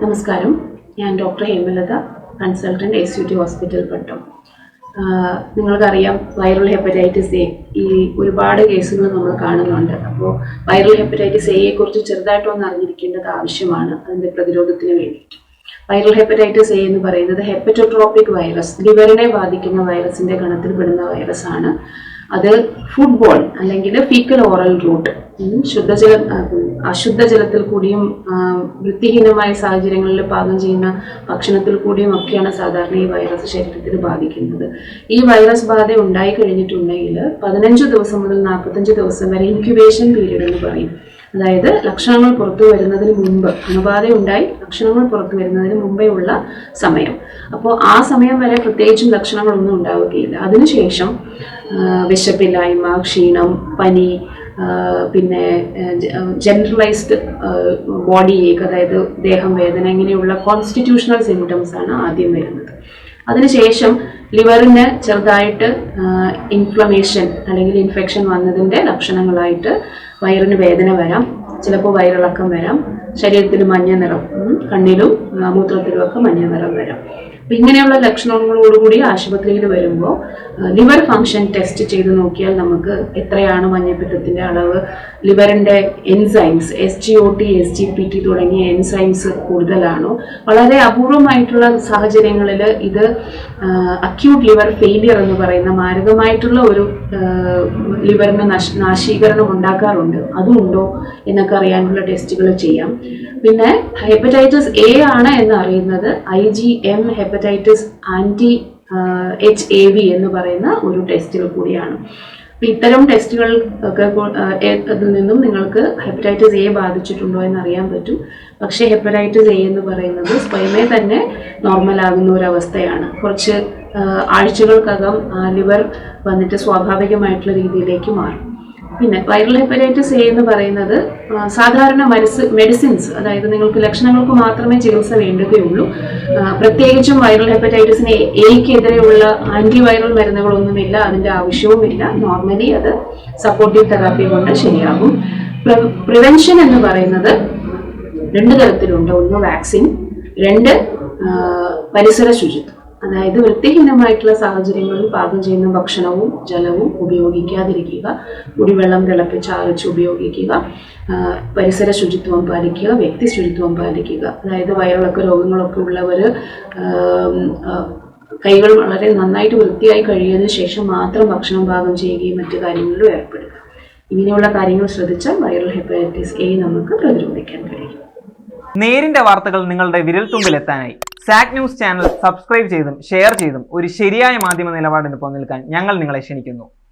നമസ്കാരം, ഞാൻ doctor Hemalatha, consultant SUT hospital Pattom. നിങ്ങൾക്കറിയാം, വൈറൽ ഹെപ്പറ്റൈറ്റിസ് എ ഈ ഒരുപാട് കേസുകൾ നമ്മൾ കാണുന്നുണ്ട്. അപ്പോൾ വൈറൽ ഹെപ്പറ്റൈറ്റിസ് എയെക്കുറിച്ച് ചെറുതായിട്ടൊന്ന് അറിഞ്ഞിരിക്കേണ്ടത് ആവശ്യമാണ് അതിൻ്റെ പ്രതിരോധത്തിന് വേണ്ടി. വൈറൽ ഹെപ്പറ്റൈറ്റിസ് എ എന്ന് പറയുന്നത് ഹെപ്പറ്റോട്രോപിക് വൈറസ്, ലിവറിനെ ബാധിക്കുന്ന വൈറസിൻ്റെ ഗണത്തിൽപ്പെടുന്ന വൈറസാണ്. അത് ഫുഡ് ബോൺ അല്ലെങ്കിൽ ഫീക്കൽ ഓറൽ റൂട്ട്, അശുദ്ധജലത്തിൽ കൂടിയും വൃത്തിഹീനമായ സാഹചര്യങ്ങളിൽ പാകം ചെയ്യുന്ന ഭക്ഷണത്തിൽ കൂടിയും ഒക്കെയാണ് സാധാരണ ഈ വൈറസ് ശരീരത്തിൽ ബാധിക്കുന്നത്. ഈ വൈറസ് ബാധ ഉണ്ടായി കഴിഞ്ഞിട്ടുണ്ടെങ്കിൽ 15 ദിവസം മുതൽ 45 ദിവസം വരെ ഇൻക്യുബേഷൻ പീരീഡ് എന്ന് പറയും. അതായത് ലക്ഷണങ്ങൾ പുറത്തു വരുന്നതിന് മുമ്പ്, അണുബാധ ഉണ്ടായി ലക്ഷണങ്ങൾ പുറത്തു വരുന്നതിന് മുമ്പേ ഉള്ള സമയം. അപ്പോൾ ആ സമയം വരെ പ്രത്യേകിച്ചും ലക്ഷണങ്ങളൊന്നും ഉണ്ടാവുകയില്ല. അതിനുശേഷം വിശപ്പില്ലായ്മ, ക്ഷീണം, പനി, പിന്നെ ജനറലൈസ്ഡ് ബോഡി ഏക്ക്, അതായത് ദേഹം വേദന, ഇങ്ങനെയുള്ള കോൺസ്റ്റിറ്റ്യൂഷണൽ സിംറ്റംസ് ആണ് ആദ്യം വരുന്നത്. അതിനുശേഷം ലിവറിന് ചെറുതായിട്ട് ഇൻഫ്ലമേഷൻ അല്ലെങ്കിൽ ഇൻഫെക്ഷൻ വന്നതിൻ്റെ ലക്ഷണങ്ങളായിട്ട് വയറിന് വേദന വരാം, ചിലപ്പോൾ വയറിളക്കം വരാം, ശരീരത്തിൽ മഞ്ഞ നിറം, കണ്ണിലും മൂത്രത്തിലും ഒക്കെ മഞ്ഞ നിറം വരാം. അപ്പം ഇങ്ങനെയുള്ള ലക്ഷണങ്ങളോടുകൂടി ആശുപത്രിയിൽ വരുമ്പോൾ ലിവർ ഫങ്ഷൻ ടെസ്റ്റ് ചെയ്ത് നോക്കിയാൽ നമുക്ക് എത്രയാണ് മഞ്ഞപ്പിത്തത്തിൻ്റെ അളവ്, ലിവറിൻ്റെ എൻസൈംസ് SGOT, SGPT തുടങ്ങിയ എൻസൈംസ് കൂടുതലാണോ. വളരെ അപൂർവമായിട്ടുള്ള സാഹചര്യങ്ങളിൽ ഇത് അക്യൂട്ട് ലിവർ ഫെയിലിയർ എന്ന് പറയുന്ന മാരകമായിട്ടുള്ള ഒരു ലിവറിന് നാശീകരണം ഉണ്ടാക്കാറുണ്ട്. അതുണ്ടോ എന്നൊക്കെ അറിയാനുള്ള ടെസ്റ്റുകൾ ചെയ്യാം. പിന്നെ ഹെപ്പറ്റൈറ്റിസ് എ ആണ് എന്ന് അറിയുന്നത് IgM ഹെപ്പറ്റൈറ്റിസ് ആൻറ്റി HAV എന്ന് പറയുന്ന ഒരു ടെസ്റ്റുകൾ കൂടിയാണ്. അപ്പം ഇത്തരം ടെസ്റ്റുകൾ ഒക്കെ അതിൽ നിന്നും നിങ്ങൾക്ക് ഹെപ്പറ്റൈറ്റിസ് എ ബാധിച്ചിട്ടുണ്ടോ എന്ന് അറിയാൻ പറ്റും. പക്ഷേ ഹെപ്പറ്റൈറ്റിസ് എ എന്ന് പറയുന്നത് സ്വയമേ തന്നെ നോർമലാകുന്ന ഒരവസ്ഥയാണ്. കുറച്ച് ആഴ്ചകൾക്കകം ലിവർ വന്നിട്ട് സ്വാഭാവികമായിട്ടുള്ള രീതിയിലേക്ക് മാറും. പിന്നെ വൈറൽ ഹെപ്പറ്റൈറ്റിസ് എ എന്ന് പറയുന്നത് സാധാരണ മെഡിസിൻസ്, അതായത് നിങ്ങൾക്ക് ലക്ഷണങ്ങൾക്ക് മാത്രമേ ചികിത്സ വേണ്ടുകയുള്ളൂ. പ്രത്യേകിച്ചും വൈറൽ ഹെപ്പറ്റൈറ്റിസിന് എയ്ക്കെതിരെയുള്ള ആൻറ്റിവൈറൽ മരുന്നുകളൊന്നുമില്ല, അതിൻ്റെ ആവശ്യവുമില്ല. നോർമലി അത് സപ്പോർട്ടീവ് തെറാപ്പി കൊണ്ട് ശരിയാകും. പ്രിവെൻഷൻ എന്ന് പറയുന്നത് 2 തരത്തിലുണ്ട്. 1 വാക്സിൻ, 2 പരിസര ശുചിത്വം. അതായത് വൃത്തിഹീനമായിട്ടുള്ള സാഹചര്യങ്ങളിൽ പാകം ചെയ്യുന്ന ഭക്ഷണവും ജലവും ഉപയോഗിക്കാതിരിക്കുക, കുടിവെള്ളം തിളപ്പിച്ചാറിച്ച് ഉപയോഗിക്കുക, പരിസര ശുചിത്വം പാലിക്കുക, വ്യക്തി ശുചിത്വം പാലിക്കുക. അതായത് വയറിളക്ക രോഗങ്ങളൊക്കെ ഉള്ളവർ കൈകൾ വളരെ നന്നായിട്ട് വൃത്തിയായി കഴിയുന്നതിന് ശേഷം മാത്രം ഭക്ഷണം പാകം ചെയ്യുകയും മറ്റു കാര്യങ്ങളിലും ഏർപ്പെടുക. ഇങ്ങനെയുള്ള കാര്യങ്ങൾ ശ്രദ്ധിച്ചാൽ വൈറൽ ഹെപ്പറ്റൈറ്റിസ് എ നമുക്ക് പ്രതിരോധിക്കാൻ കഴിയും. നേരിന്റെ വാർത്തകൾ നിങ്ങളുടെ വിരൽത്തുമ്പിൽ എത്താനായി സാക് ന്യൂസ് ചാനൽ സബ്സ്ക്രൈബ് ചെയ്തും ഷെയർ ചെയ്തും ഒരു ശരിയായ മാധ്യമ നിലപാടിന് പോകാൻ ഞങ്ങൾ നിങ്ങളെ ക്ഷണിക്കുന്നു.